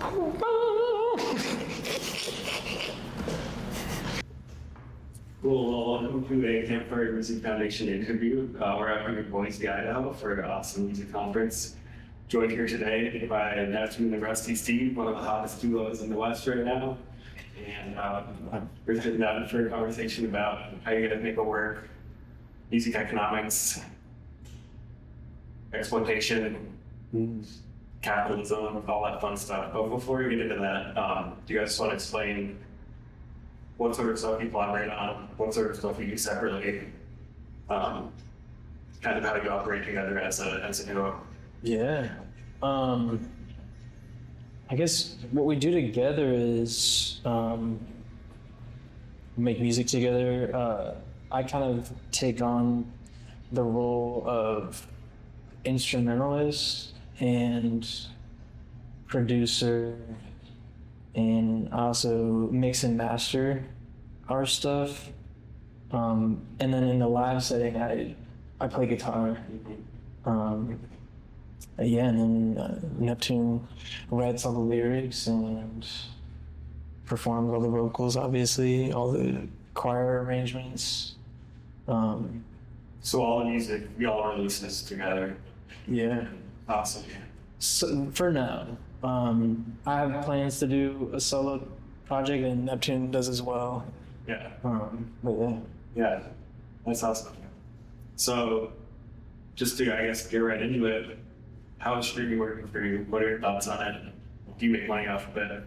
Well, welcome to a Campfire Music Foundation interview. We're up here in Boise, Idaho for an awesome music conference. Joined here today by N3ptune and Rusty Steve, one of the hottest duos in the West right now. And we're sitting down for a conversation about how you guys make it work, music economics, exploitation, capitalism, all that fun stuff. But before we get into that, do you guys just want to explain what sort of stuff you collaborate on, what sort of stuff you do separately, kind of how you operate together as a duo? Yeah. I guess what we do together is make music together. I kind of take on the role of instrumentalist and producer, and also mix and master our stuff. And then in the live setting, I play guitar. And then N3ptune writes all the lyrics and performs all the vocals, obviously, all the choir arrangements. So all the music, we all release this together. Yeah. Awesome. So for now, I have plans to do a solo project, and N3ptune does as well. Yeah. But yeah. Yeah, that's awesome. So just to, I guess, get right into it, how is streaming working for you? What are your thoughts on it? Do you make money off of it?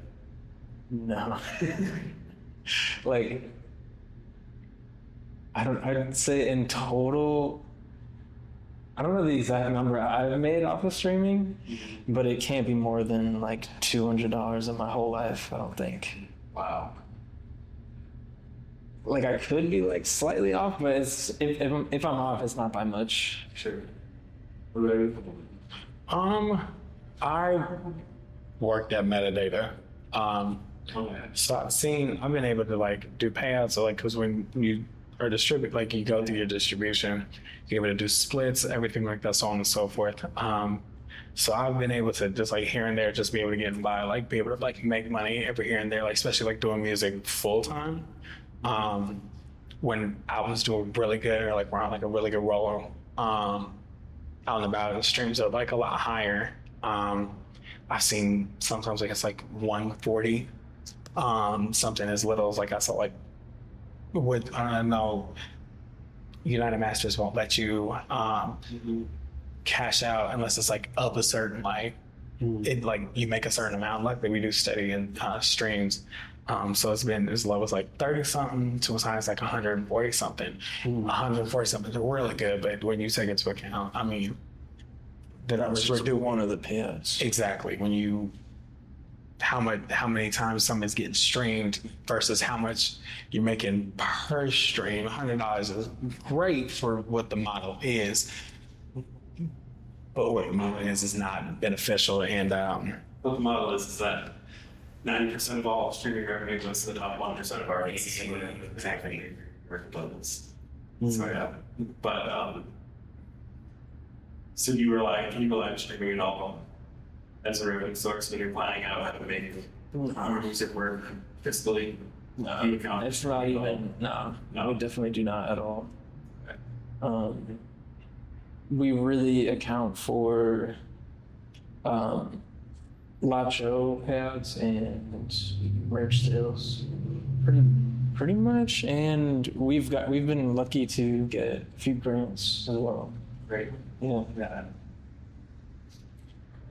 No. Like, I'd say in total, I don't know the exact number I've made off of streaming, but it can't be more than like $200 in my whole life, I don't think. Wow. Like, I could be like slightly off, but it's if I'm off, it's not by much. Sure. What about you? I worked at metadata. So I've been able to like do payouts, so like, cause when you are distribute, like you go through your distribution, you're able to do splits, everything like that, so on and so forth. So I've been able to just like here and there, just be able to get by, like be able to like make money every here and there, like especially like doing music full time. When I was doing really good, or like we're on like a really good roll, out and about, the streams are like a lot higher. I've seen sometimes like it's like 140, something as little as like I saw like with, I don't know, United Masters won't let you cash out unless it's like of a certain like it, like you make a certain amount, like we do steady in streams. So it's been as low as like 30 something to as high as like 140 something. 140 something is really good, but when you take it into account, I mean, the numbers Just do one of the payouts. exactly when you how many times something's getting streamed versus how much you're making per stream. $100 is great for what the model is, but what the model is not beneficial. And What the model is that 90% of all streaming revenue goes to the top 1% of artists. Exactly. Record labels. So yeah. But so you rely on streaming at all as a revenue source when you're planning out how to make music work fiscally? No, Do you count it's not even. No, we definitely do not at all. We really account for live show payouts and merch sales, pretty much. And we've been lucky to get a few grants as well. Great. Yeah. Yeah.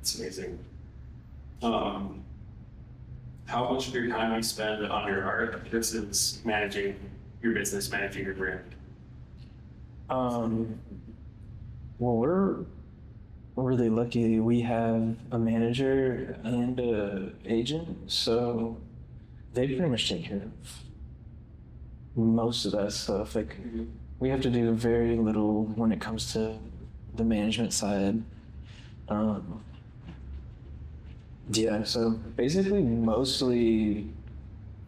It's amazing. How much of your time you spend on your art versus managing your business, managing your brand? Well, we're really lucky. We have a manager and an agent, so they pretty much take care of most of that stuff. Like, we have to do very little when it comes to the management side. Yeah, so basically mostly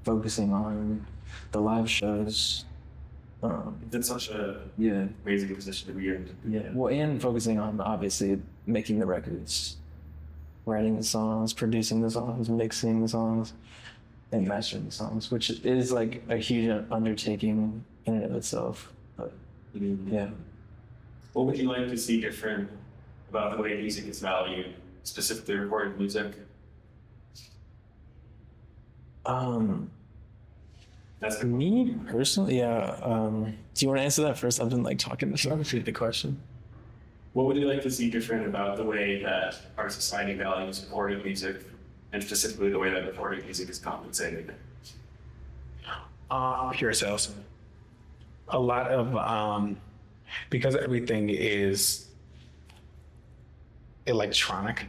focusing on the live shows. It's such a Yeah. amazing position to be in. Yeah. Well, and focusing on obviously making the records. writing the songs, producing the songs, mixing the songs, and mastering the songs, which is like a huge undertaking in and of itself. But yeah. What would you like to see different about the way music is valued, specifically recorded music? That's Me personally, yeah. Do you want to answer that first? I've been like talking to repeat the question. What would you like to see different about the way that our society values recorded music, and specifically the way that recorded music is compensated? Pure sales. A lot of because everything is electronic.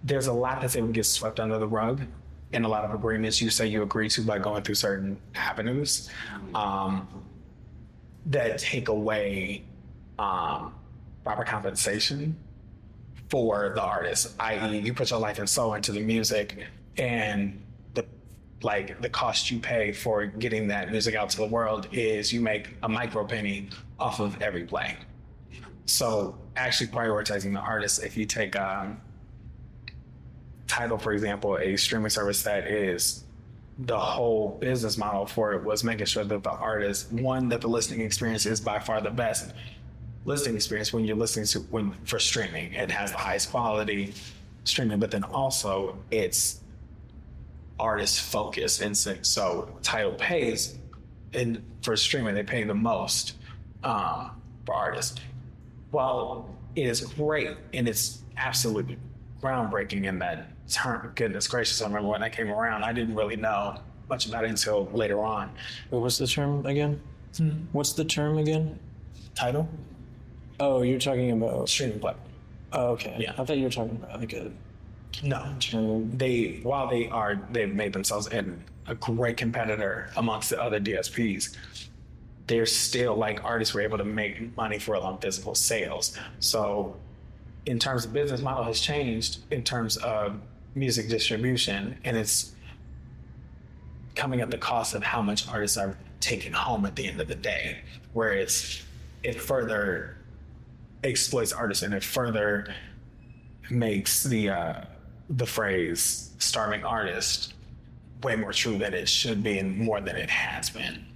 There's a lot that's able to get swept under the rug, and a lot of agreements you say you agree to by going through certain avenues that take away proper compensation for the artist, i.e., you put your life and soul into the music, and the cost you pay for getting that music out to the world is you make a micro penny off of every play. So actually prioritizing the artist, if you take Tidal, for example, a streaming service that is the whole business model for it was making sure that the artist, one, that the listening experience is by far the best listening experience when you're listening to for streaming. It has the highest quality streaming, but then also it's artist focused. And so Tidal pays, and for streaming they pay the most for artists. While it is great and it's absolutely groundbreaking in that term, goodness gracious, I remember when I came around, I didn't really know much about it until later on. What was the term again? What's the term again? Tidal? Oh, you're talking about Streaming platform. Oh, okay. Yeah. I thought you were talking about like a No. term. They've made themselves a great competitor amongst the other DSPs. They're still, like, artists were able to make money for on physical sales. So in terms of business model has changed in terms of music distribution, and it's coming at the cost of how much artists are taking home at the end of the day, where it further exploits artists, and it further makes the phrase starving artist way more true than it should be, and more than it has been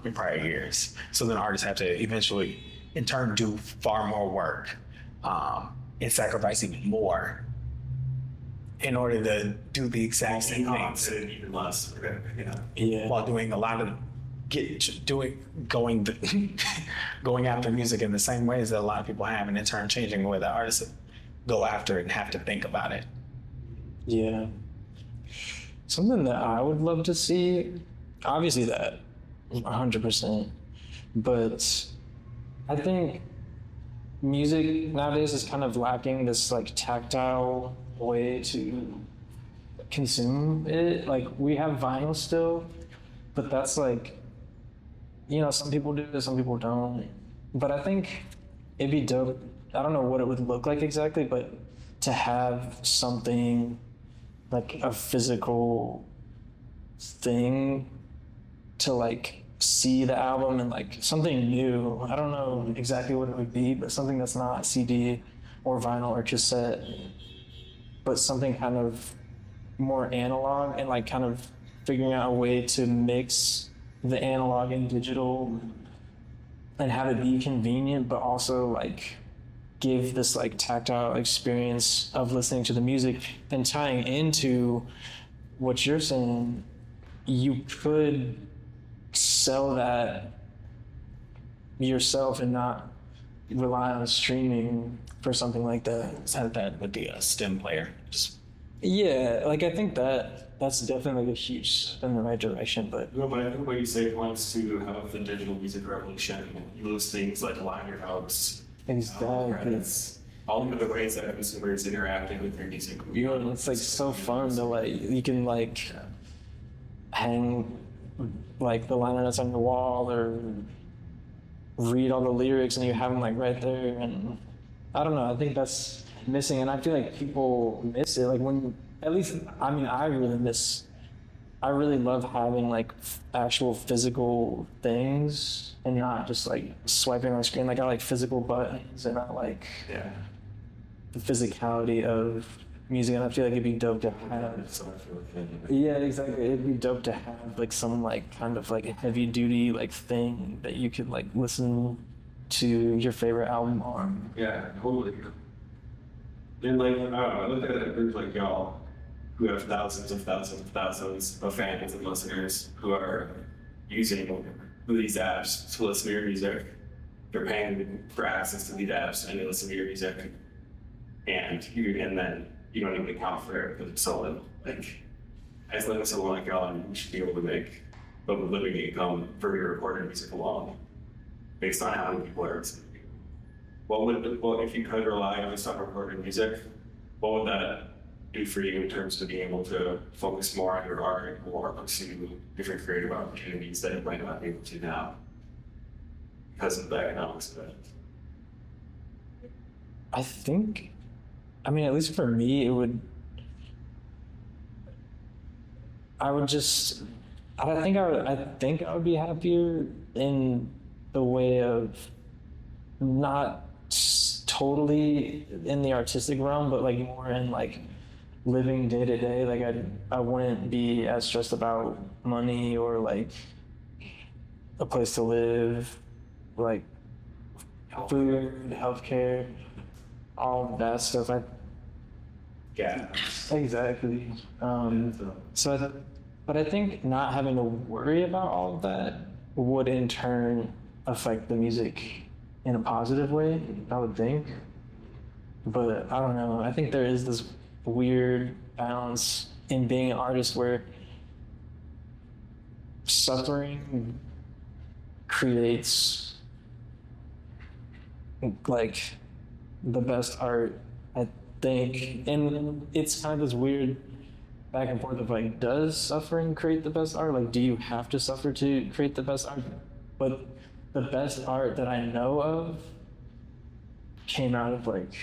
in prior years. So then artists have to eventually in turn do far more work and sacrifice even more in order to do the exact same things. Even less, Yeah. While doing a lot of going after music in the same ways that a lot of people have, and in turn changing the way that artists go after it and have to think about it. Yeah. Something that I would love to see, obviously that 100%, but I think music nowadays is kind of lacking this like tactile way to consume it. Like we have vinyl still, but that's like, some people do it, some people don't. But I think it'd be dope. I don't know what it would look like exactly, but to have something like a physical thing to like see the album and like something new. I don't know exactly what it would be, but something that's not CD or vinyl or cassette, but something kind of more analog, and like kind of figuring out a way to mix the analog and digital and have it be convenient, but also like give this like tactile experience of listening to the music. And tying into what you're saying, you could sell that yourself and not rely on streaming for something like that. That would be a stem player. Yeah, like I think that's definitely like a huge step in the right direction, but No, but I think what you say points to how the digital music revolution, you lose things like liner notes, exactly. credits, all the other ways that consumers interacting with their music. It's like so fun to like, you can like hang like the liner notes on the wall or read all the lyrics and you have them like right there. And I don't know, I think that's missing, and I feel like people miss it. Like when, at least, I mean, I really miss I really love having like actual physical things and not just like swiping on the screen. Like I like physical buttons and I like the physicality of music, and I feel like it'd be dope to have. Yeah, exactly. It'd be dope to have like some like kind of like heavy duty like thing that you could like listen to your favorite album on. Yeah, totally. And like, I don't know, I look at a group like y'all who have thousands of fans and listeners who are using these apps to listen to your music. They're paying for access to these apps and they listen to your music. And then you don't even account for it because it's so like, as long as someone like y'all, you should be able to make a living income for your recorded music alone, based on how many people are listening. Well, if you could rely on just on recorded music, what would that do for you in terms of being able to focus more on your art or pursue different creative opportunities that you might not be able to now because of the economics of it? I think, I mean, at least for me, I think I would be happier in the way of not totally in the artistic realm, but like more in like living day to day. Like I wouldn't be as stressed about money or like a place to live, like food, healthcare, all of that stuff. Exactly. But I think not having to worry about all of that would in turn affect the music in a positive way, I would think. But I don't know. I think there is this weird balance in being an artist where suffering creates like the best art, I think. And it's kind of this weird back and forth of like, does suffering create the best art? Like, do you have to suffer to create the best art? But the best art that I know of came out of like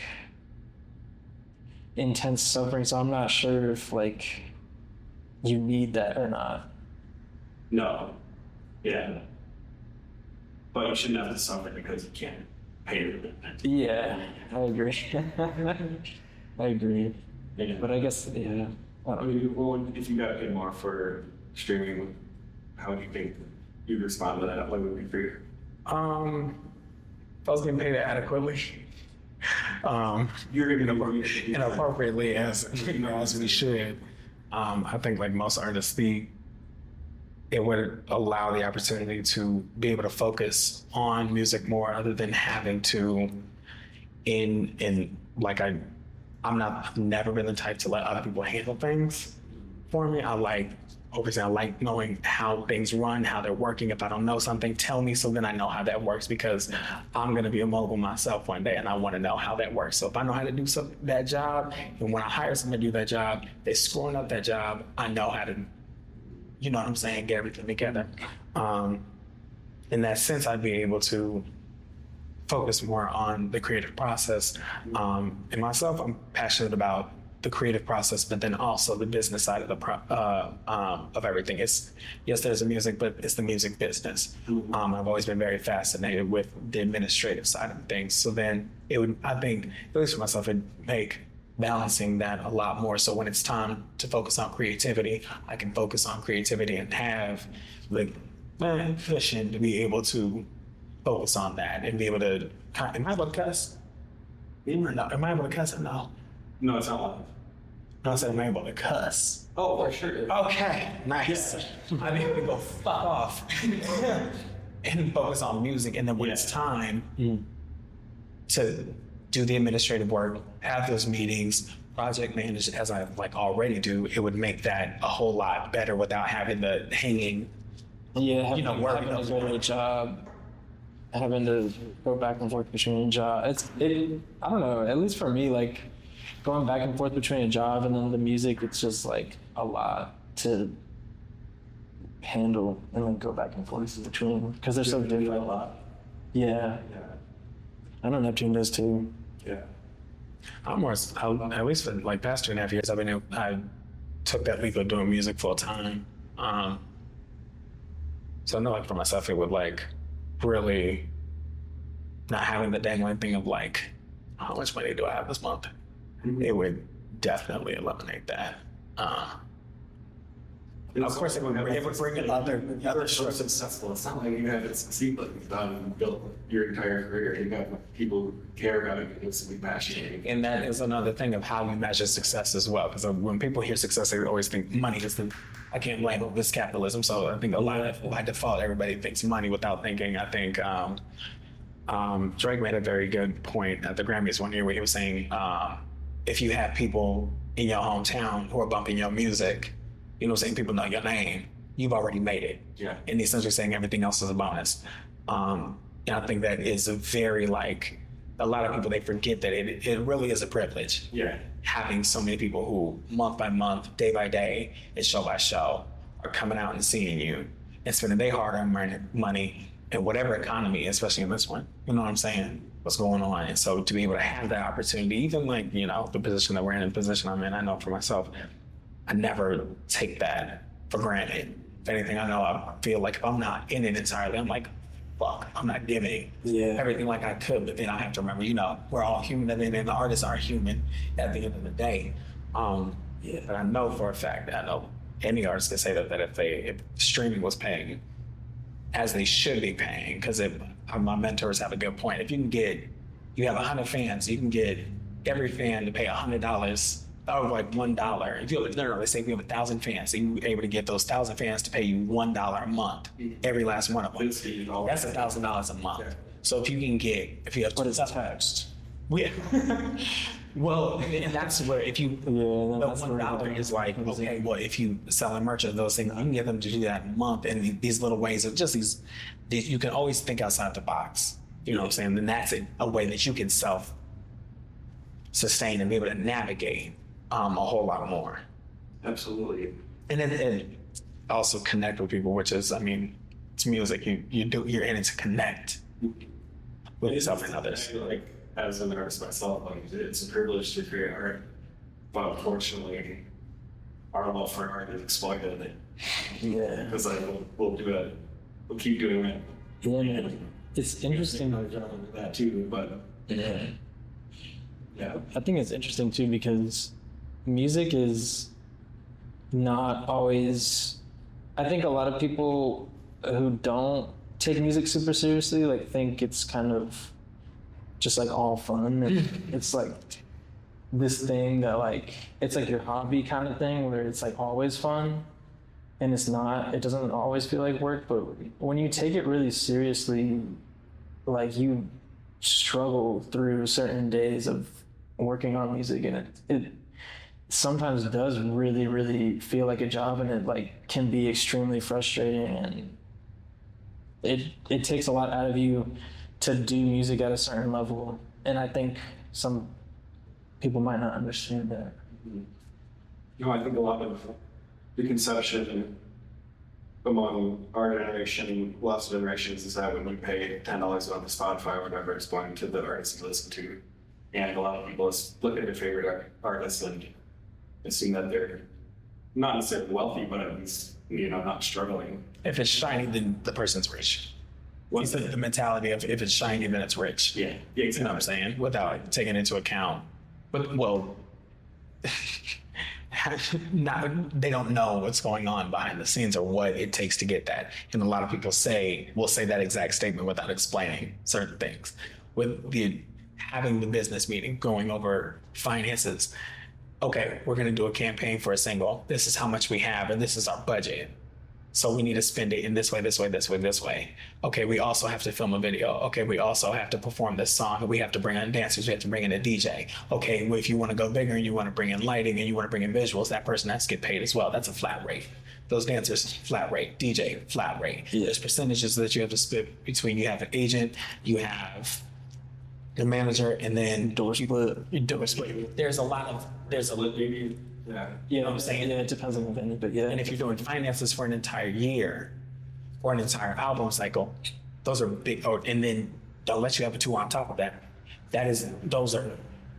intense suffering, so I'm not sure if like you need that or not. No. Yeah. But you shouldn't have to suffer because you can't pay your rent. Yeah, I agree. I agree. Yeah. But I guess, yeah. I mean, well, if you got paid more for streaming, how would you think you'd respond to that? What would be for you? If I was getting paid adequately, You're gonna and appropriately as we should, I think like most artists, it would allow the opportunity to be able to focus on music more, other than having to I've never been the type to let other people handle things for me. I like knowing how things run, how they're working. If I don't know something, tell me so then I know how that works, because I'm going to be a mogul myself one day and I want to know how that works. So if I know how to do that job, and when I hire someone to do that job, they're screwing up that job, I know how to, you know what I'm saying, get everything together. In that sense, I'd be able to focus more on the creative process. And myself, I'm passionate about the creative process, but then also the business side of of everything. Yes, there's the music, but it's the music business. I've always been very fascinated with the administrative side of things. So then I think, at least for myself, it'd make balancing that a lot more. So when it's time to focus on creativity, I can focus on creativity and have like vision to be able to focus on that and be able to. Am I able to cuss? Am I able to cuss or no? No, it's not live. No, I said am I able to cuss? Oh, for sure. Okay, nice. Yeah. I need to go fuck off and focus on music. And then when it's time to do the administrative work, have those meetings, project manage as I like already do, it would make that a whole lot better without having the hanging. Yeah, having to go to a job, having to go back and forth between jobs. I don't know, at least for me, like going back and forth between a job and then the music, it's just like a lot to handle and then go back and forth between, because they're so different. A lot. Yeah. I know N3ptune does too. Yeah. At least for like past 2.5 years, I took that leap of doing music full time. So I know, like, for myself, it would, like, really not having the dangling thing of, like, how much money do I have this month? It would definitely eliminate that. Of course, it would bring in other so successful. It's not like you haven't succeeded, like you've done and built your entire career. You got people who care about it and simply passionate. And that is another thing of how you measure success as well. Because when people hear success, they always think money is the, I can't blame it, this capitalism. So I think a lot of, by default, everybody thinks money without thinking. I think Drake made a very good point at the Grammys one year where he was saying, if you have people in your hometown who are bumping your music, you know what I'm saying, people know your name, you've already made it. Yeah. And essentially saying everything else is a bonus. And I think that is a very, like, a lot of people, they forget that it really is a privilege. Yeah. Having so many people who month by month, day by day, and show by show are coming out and seeing you and spending their hard-earned money in whatever economy, especially in this one. You know what I'm saying? What's going on. And so to be able to have that opportunity, even like, you know, the position that we're in, the position I'm in, I know for myself, I never take that for granted. If anything, I know I feel like if I'm not in it entirely, I'm like, fuck, I'm not giving everything like I could. But then I have to remember, you know, we're all human, and the artists are human at the end of the day. But I know for a fact, I know any artist can say that if streaming was paying as they should be paying, because my mentors have a good point. If you have 100 fans, you can get every fan to pay $100. Or like $1. If you have, let's say we have 1,000 fans, so you're able to get those 1,000 fans to pay you $1 a month, every last one of them. That's $1,000 a month. Yeah. So if you have, what is taxed? Well, and that's where if you, the $1 is like, okay, well, if you selling merch of those things, you can get them to do that in a month. And these little ways of just these, you can always think outside the box. You know what I'm saying? And that's a way that you can self-sustain and be able to navigate a whole lot more. Absolutely. And then also connect with people, which is, I mean, it's music. You're in it to connect with yourself and others. I feel like, as an artist myself, like, it's a privilege to create art, but unfortunately, our love for art is exploited. Yeah. Because we'll do it. We'll keep doing it. Yeah. It's interesting. That too, but yeah. Yeah. I think it's interesting too because music is not always, I think a lot of people who don't take music super seriously like think it's kind of just like all fun, and it's like this thing that like it's like your hobby kind of thing where it's like always fun, and it's not, it doesn't always feel like work. But when you take it really seriously, like you struggle through certain days of working on music, and it sometimes does really, really feel like a job, and it like can be extremely frustrating, and it takes a lot out of you to do music at a certain level. And I think some people might not understand that. No, I think a lot of the conception among our generation, lots of generations, is that when we pay $10 on the Spotify or whatever, it's going to the artists you listen to. And a lot of people look at their favorite artists and assume that they're not necessarily wealthy, but at least, you know, not struggling. If it's shiny, then the person's rich. What's the mentality of if it's shiny, then it's rich? Yeah, exactly. You know what I'm saying? Without taking into account, but well, they don't know what's going on behind the scenes or what it takes to get that. And a lot of people will say that exact statement without explaining certain things. With having the business meeting, going over finances. Okay, we're going to do a campaign for a single. This is how much we have, and this is our budget. So we need to spend it in this way, this way, this way, this way. Okay, we also have to film a video. Okay, we also have to perform this song. We have to bring in dancers. We have to bring in a DJ. Okay, well, if you want to go bigger and you want to bring in lighting and you want to bring in visuals, that person has to get paid as well. That's a flat rate. Those dancers, flat rate. DJ, flat rate. Yeah. There's percentages that you have to split between. You have an agent, you have the manager, and then door split. There's a Yeah. You know what I'm saying? Yeah, it depends on the venue, but yeah. And if you're doing finances for an entire year or an entire album cycle, those are big. And then they'll let you have a 2 on top of that. Those are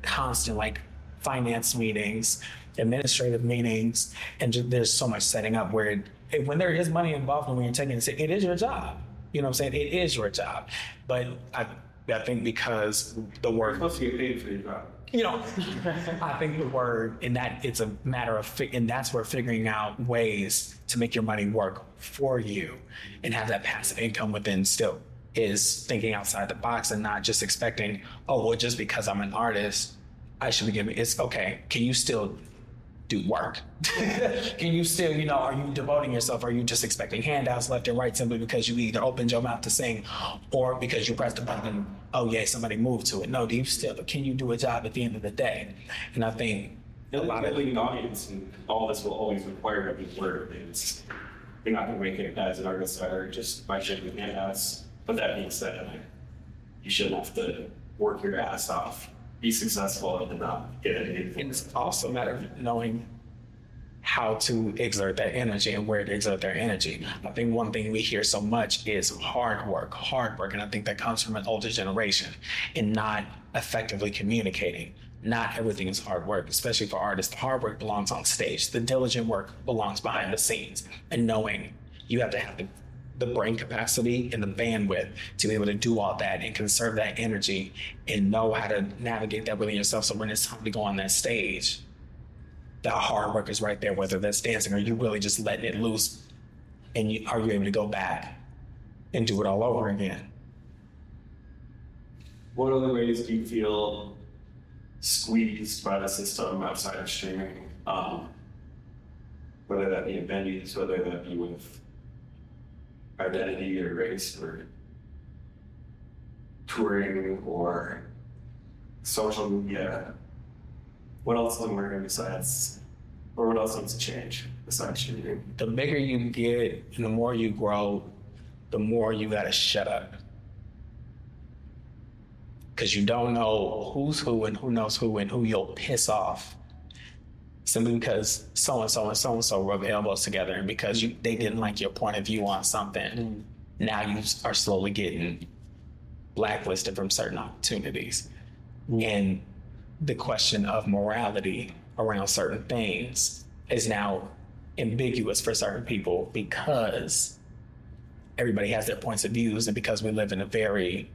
constant, like, finance meetings, administrative meetings, and there's so much setting up where when there is money involved and when you're taking it is your job. You know what I'm saying? It is your job. But I think because the You're word, supposed to get paid for your job. you know, I think the word in that it's a matter of, and that's where figuring out ways to make your money work for you and have that passive income within still is thinking outside the box and not just expecting, oh, well, just because I'm an artist, I should be giving, it's okay. Can you still do work? Can you still, you know, are you devoting yourself? Are you just expecting handouts left and right simply because you either opened your mouth to sing or because you pressed a button, oh yeah, somebody moved to it. No, do you still, can you do a job at the end of the day? And I think a lot of building an audience and all this will always require a big word. You're not going to make it as an artist either just by shaking handouts. But that being said, you shouldn't have to work your ass off, be successful, and not get anything. And it's also a matter of knowing how to exert that energy and where to exert their energy. I think one thing we hear so much is hard work. And I think that comes from an older generation and not effectively communicating. Not everything is hard work, especially for artists. The hard work belongs on stage. The diligent work belongs behind the scenes. And knowing you have to have the brain capacity and the bandwidth to be able to do all that and conserve that energy and know how to navigate that within yourself. So when it's time to go on that stage, the hard work is right there, whether that's dancing or you really just letting it loose and are you able to go back and do it all over again? What other ways do you feel squeezed by the system outside of streaming? Whether that be in venues, whether that be with identity or race or touring or social media. What else is working besides, or what else needs to change besides streaming? The bigger you get and the more you grow, the more you gotta shut up. Because you don't know who's who and who knows who and who you'll piss off. Simply because so-and-so and so-and-so rub elbows together and because they didn't like your point of view on something, now you are slowly getting blacklisted from certain opportunities. And the question of morality around certain things is now ambiguous for certain people because everybody has their points of views and because we live in a very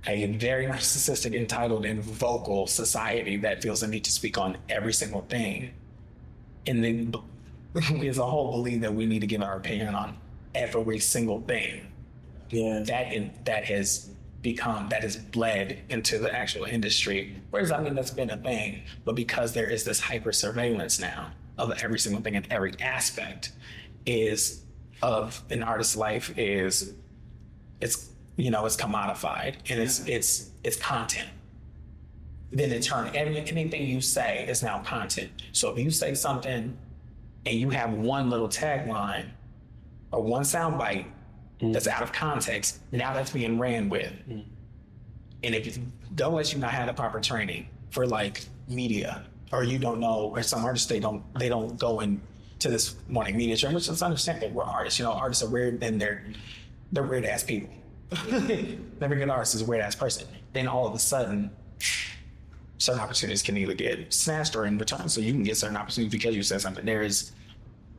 narcissistic, entitled, and vocal society that feels the need to speak on every single thing. And then we as a whole believe that we need to give our opinion on every single thing. Yeah. That has bled into the actual industry. Whereas, I mean, that's been a thing, but because there is this hyper surveillance now of every single thing and every aspect of an artist's life it's commodified and it's content. Then in turn, anything you say is now content. So if you say something and you have one little tagline or one soundbite that's out of context, now that's being ran with. And if don't let you not have the proper training for like media, or you don't know, or some artists they don't go into this morning media training, which is understandable. We're artists, artists are weird and they're weird ass people. Every good artist is a weird ass person. Then all of a sudden, certain opportunities can either get snatched or in return. So you can get certain opportunities because you said something. There is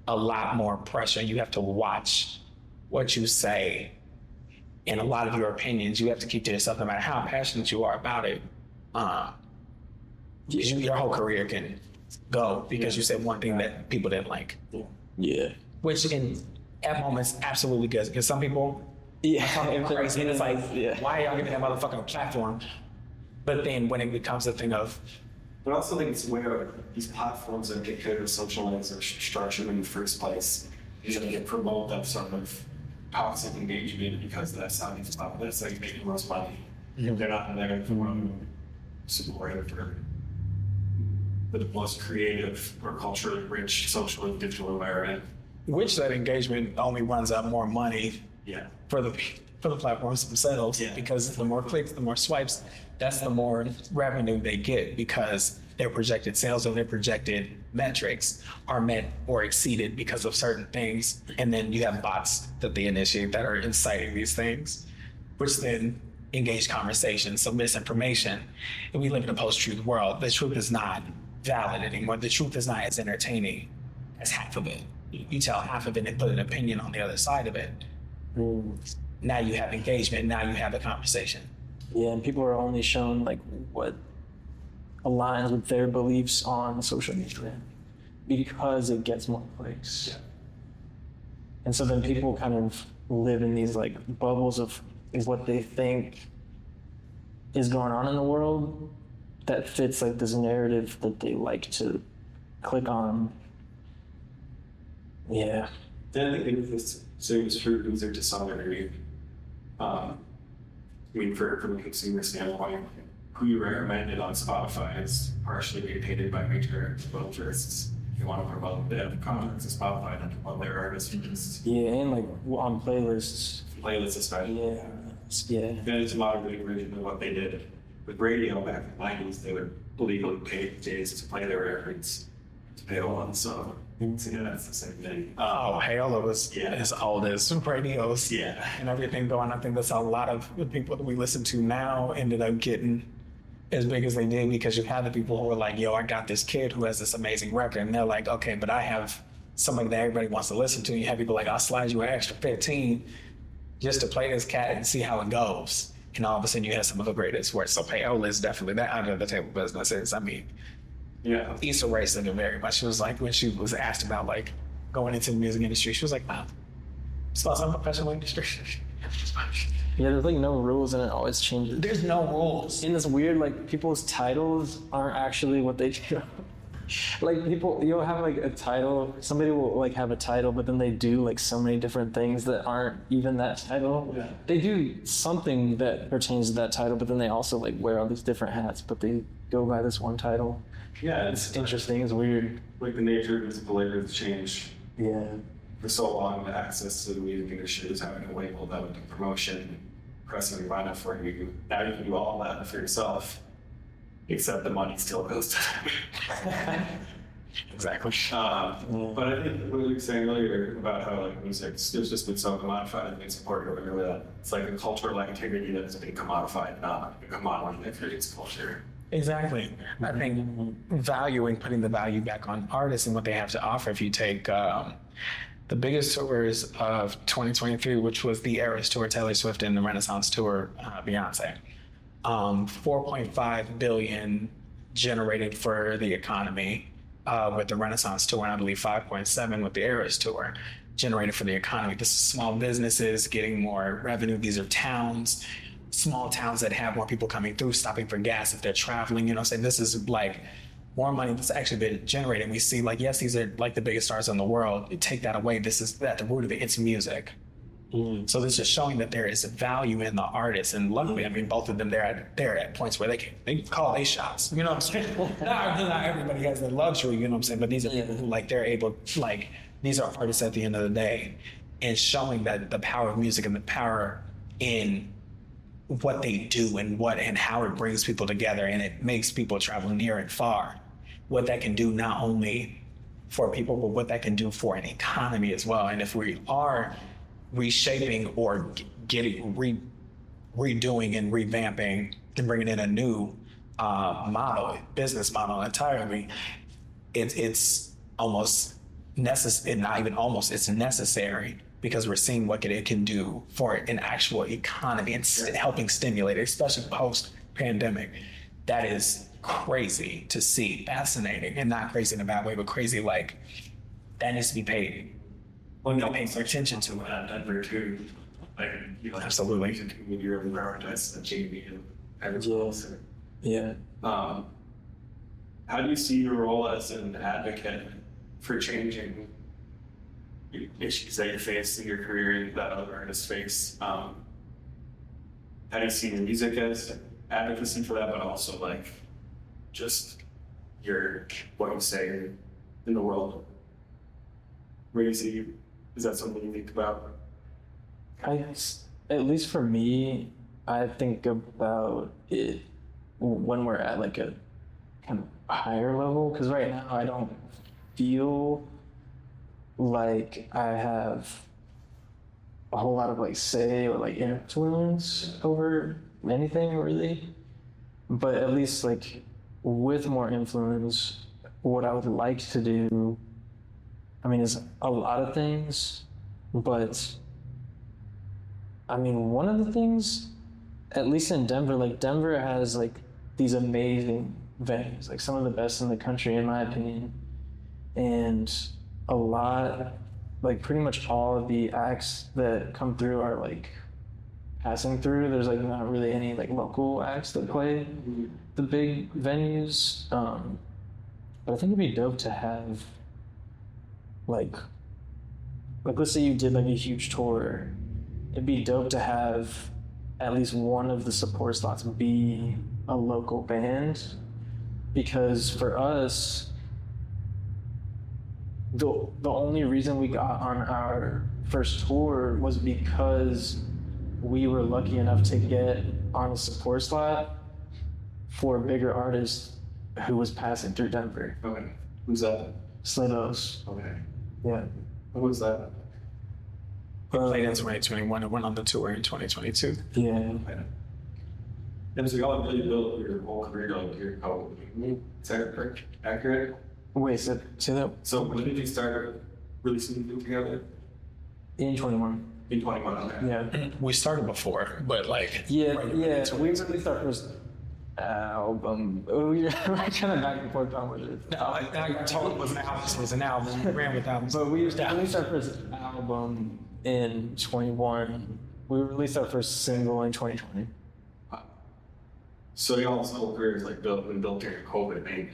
a lot more pressure. You have to watch what you say, and a lot of your opinions you have to keep to yourself, no matter how passionate you are about it. Your whole career can go because you said one thing that people didn't like. Yeah. Which at moments absolutely good, because some people. Yeah, crazy. And it's like, why are y'all giving that motherfucking platform? But then when it becomes a thing of, but I also think it's where these platforms that get kind of socialized or structured in the first place usually get promote that sort of toxic engagement because that's how these platforms, that's how you make the most money. They're not there for support for the most creative or culturally rich social and digital environment. which that engagement only runs out more money. Yeah. For the platforms themselves, because the more clicks, the more swipes, that's the more revenue they get because their projected sales or their projected metrics are met or exceeded because of certain things. And then you have bots that they initiate that are inciting these things, which then engage conversation, so misinformation. And we live in a post-truth world. The truth is not valid anymore. The truth is not as entertaining as half of it. you tell half of it and put an opinion on the other side of it. Now you have engagement. Now you have a conversation. Yeah, and people are only shown like what aligns with their beliefs on social media because it gets more clicks. Yeah. And so then people kind of live in these like bubbles of what they think is going on in the world that fits like this narrative that they like to click on. Yeah. Then I think this seems true user to some degree. I mean, from a consumer standpoint, who you recommended on Spotify is partially dictated by major interests. If you want to promote the comments to Spotify, then promote their artists first. Yeah, and like on playlists. Playlists especially. Yeah. Yeah. Then it's a modern version of what they did with radio back in the 90s. They would legally pay DJs to play their records to pay one. So yeah, that's the same thing. Oh, hell, it was as old as radios and everything going. I think that's a lot of the people that we listen to now ended up getting as big as they did because you have the people who are like, yo, I got this kid who has this amazing record. And they're like, okay, but I have somebody that everybody wants to listen to. You have people like, I'll slide you an extra 15 just to play this cat and see how it goes. And all of a sudden you have some of the greatest works. So payola is definitely that under the table businesses. I mean, Yeah. Issa Rae said it very much. She was like, when she was asked about like going into the music industry, she was like, wow, it's not some professional industry. Yeah, there's like no rules and it always changes. There's no rules. In this weird, like, people's titles aren't actually what they do. Like, people, you'll have like a title, somebody will like have a title, but then they do like so many different things that aren't even that title. Yeah. They do something that pertains to that title, but then they also like wear all these different hats, but they go by this one title. Yeah, It's interesting, it's weird. like the nature of music labor has changed. Yeah. For so long, the access to the music industry was having to label them to promotion, pressing your vinyl for you. Now you can do all that for yourself, except the money still goes to them. Exactly. But I think what you were saying earlier about how like music's just been so commodified, I think it's important to remember that it's like a cultural activity that has been commodified, not a commodity that creates culture. Exactly. I think valuing, putting the value back on artists and what they have to offer. If you take the biggest tours of 2023, which was the Eras Tour, Taylor Swift, and the Renaissance Tour, Beyonce, 4.5 billion generated for the economy with the Renaissance Tour, and I believe 5.7 with the Eras Tour generated for the economy. This is small businesses getting more revenue. These are towns, small towns that have more people coming through, stopping for gas if they're traveling, you know, saying this is like more money that's actually been generated. We see like, yes, these are like the biggest stars in the world. You take that away, this is at the root of it, it's music. So this is showing that there is value in the artists, and luckily, I mean, both of them, they're at points where they can call their shots. You know what I'm saying? not everybody has the luxury, you know what I'm saying? But these are people who like they're able, like these are artists at the end of the day, and showing that the power of music and the power in what they do and how it brings people together, and it makes people travel near and far. What that can do not only for people, but what that can do for an economy as well. And if we are reshaping or redoing and revamping and bringing in a new business model entirely, it's almost necessary, not even almost, it's necessary, because we're seeing what it can do for an actual economy and helping stimulate it, especially post-pandemic. That is crazy to see, fascinating, and not crazy in a bad way, but crazy like that needs to be paid. Well, Pay attention to it. Denver too. Like, you know, Absolutely. When you're really prioritized the JV and everything else. Yeah. How do you see your role as an advocate for changing issues that you face in your career and that other artists face? How do you see your music as advocacy for that, but also like just what you say in the world? Where you see, is that something you think about? At least for me, I think about it when we're at like a kind of higher level, because right now I don't feel like I have a whole lot of like say or like influence over anything really. But at least like with more influence, what I would like to do I mean, it's a lot of things, but I mean, one of the things, at least in Denver, like Denver has like these amazing venues, like some of the best in the country, in my opinion. And a lot, like pretty much all of the acts that come through are like passing through. There's like not really any like local acts that play the big venues. But I think it'd be dope to have like let's say you did like a huge tour. It'd be dope to have at least one of the support slots be a local band, because for us, the only reason we got on our first tour was because we were lucky enough to get on a support slot for a bigger artist who was passing through Denver. Okay. Who's that? Sleigh Bells. Okay. Yeah. Who was that? We played in 2021 and went on the tour in 2022. Yeah. And so y'all really built your whole career on your code. Is that correct? Accurate? Wait, say that? So when did you start releasing music together? In 21. In 21, okay. Yeah. We started before, but like Yeah, right yeah. into We it. released our first album. We're kind of back and forth on with it. No, I told it was an album. It was an album. We ran with albums. But we released our first album in 21. We released our first single in 2020. So y'all's whole career is like built during COVID, maybe.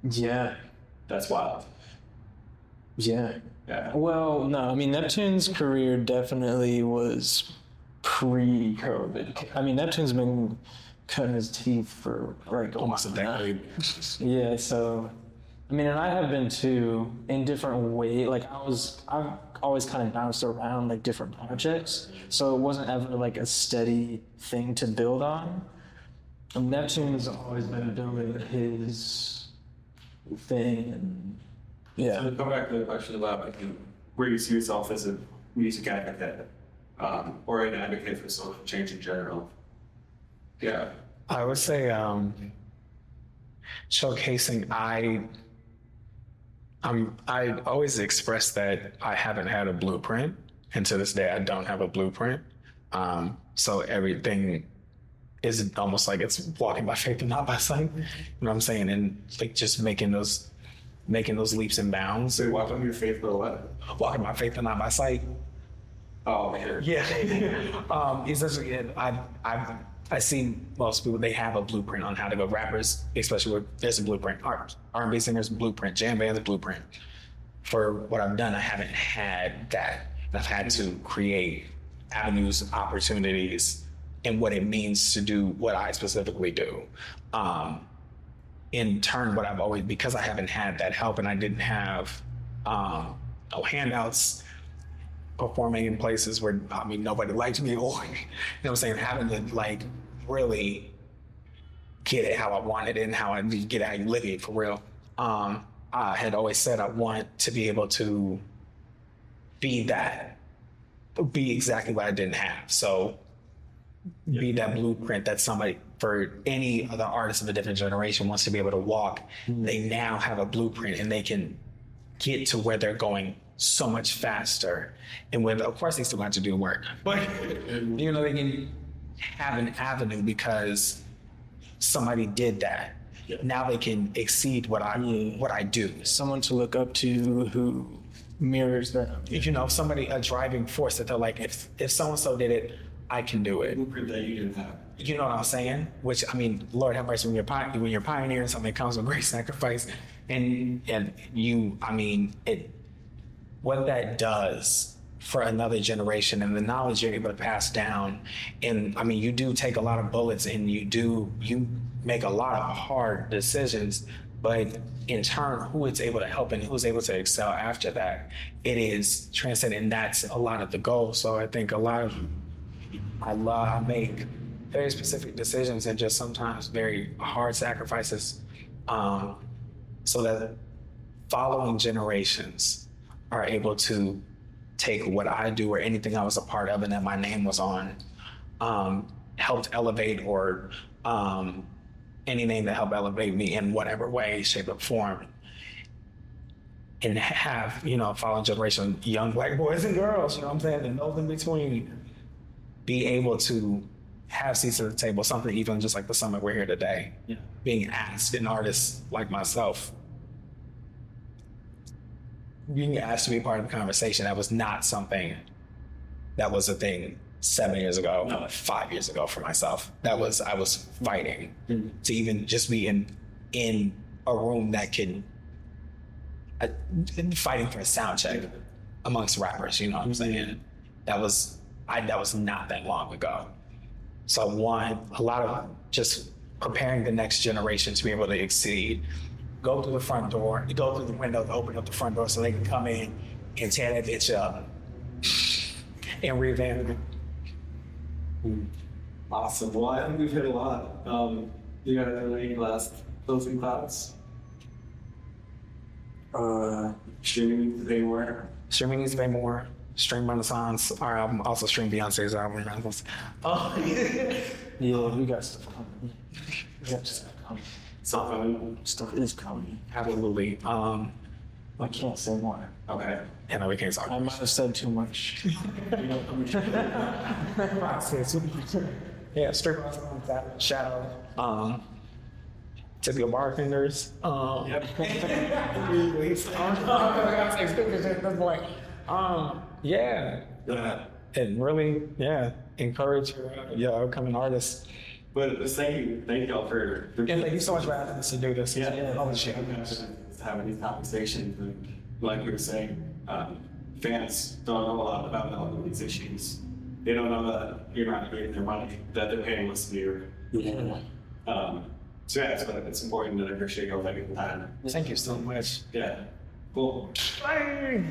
Yeah. That's wild. Yeah. Yeah. Well, no, I mean, N3ptune's career definitely was pre-COVID. I mean, N3ptune's been cutting his teeth for like Almost a decade. Yeah, so I mean, and I have been too, in different ways. Like I've always kind of bounced around like different projects, so it wasn't ever like a steady thing to build on. And N3ptune's always been doing his thing, and yeah. So to come back to the question about like, where you see yourself as a music advocate, or an advocate for social change in general. Yeah. I would say showcasing. I always express that I haven't had a blueprint, and to this day I don't have a blueprint. So everything is almost like it's walking by faith and not by sight. You know what I'm saying? And like just making those leaps and bounds. So walk on your faith for what? Walking by faith and not by sight. Oh man. Yeah. Essentially, I see most people, they have a blueprint on how to go. Rappers, especially with, there's a blueprint. R&B singers, blueprint. Jam bands, blueprint. For what I've done, I haven't had that. I've had to create avenues, opportunities, and what it means to do what I specifically do. In turn, what I've always, because I haven't had that help and I didn't have no handouts, performing in places where, I mean, nobody liked me, or, you know what I'm saying, having to like really get it how I wanted it and how I get it how you live it for real. I had always said I want to be able to be exactly what I didn't have. So be that blueprint that somebody, for any other artist of a different generation wants to be able to walk, they now have a blueprint and they can get to where they're going so much faster. And when, of course, they still have to do work, but you know, they can have an avenue because somebody did that. Now they can exceed what I do. Someone to look up to who mirrors them. You know, somebody, a driving force that they're like, if so-and-so did it, I can do it. Blueprint that you didn't have. You know what I'm saying? Which, I mean, Lord have mercy, when you're pioneering something, comes with great sacrifice. And you, I mean, what that does for another generation and the knowledge you're able to pass down. And I mean, you do take a lot of bullets and you make a lot of hard decisions, but in turn, who it's able to help and who's able to excel after that, it is transcendent. And that's a lot of the goal. So I think I make very specific decisions and just sometimes very hard sacrifices, so that following generations are able to take what I do or anything I was a part of and that my name was on, helped elevate, or any name that helped elevate me in whatever way, shape, or form. and have, you know, a following generation of young Black boys and girls, you know what I'm saying, and those in between, be able to have seats at the table, something even just like the summit we're here today. Yeah. Being asked, an artist like myself, being asked to be a part of the conversation, that was not something that was a thing 7 years ago, no, 5 years ago for myself. I was fighting to even just be in a room that can, fighting for a sound check amongst rappers, you know what I'm saying? That was not that long ago. So a lot of just preparing the next generation to be able to exceed. Go through the front door, go through the window to open up the front door so they can come in and tear that bitch up and revamp it. Awesome. Well, I think we've hit a lot. You got any last closing thoughts? Streaming needs to pay more. Streaming needs to pay more. Stream Renaissance, our album, also stream Beyonce's album, Renaissance. Oh, Yeah, we got stuff coming. We got stuff coming. Something. Stuff is coming. absolutely. I can't say more. Okay. You know, we can't talk. I might have said too much. Yeah, strip shadow. Typical bartenders. Yep. Yeah. And really, encourage your upcoming artists. But thank y'all for And thank you so much for asking us to do this. Oh, shit. Having these conversations, and like we were saying, fans don't know a lot about all of these issues. They don't know that you're not getting their money, that they're paying less to you. So yeah, it's important, and I appreciate y'all taking the time. Thank you so much. Yeah. Cool. Bye.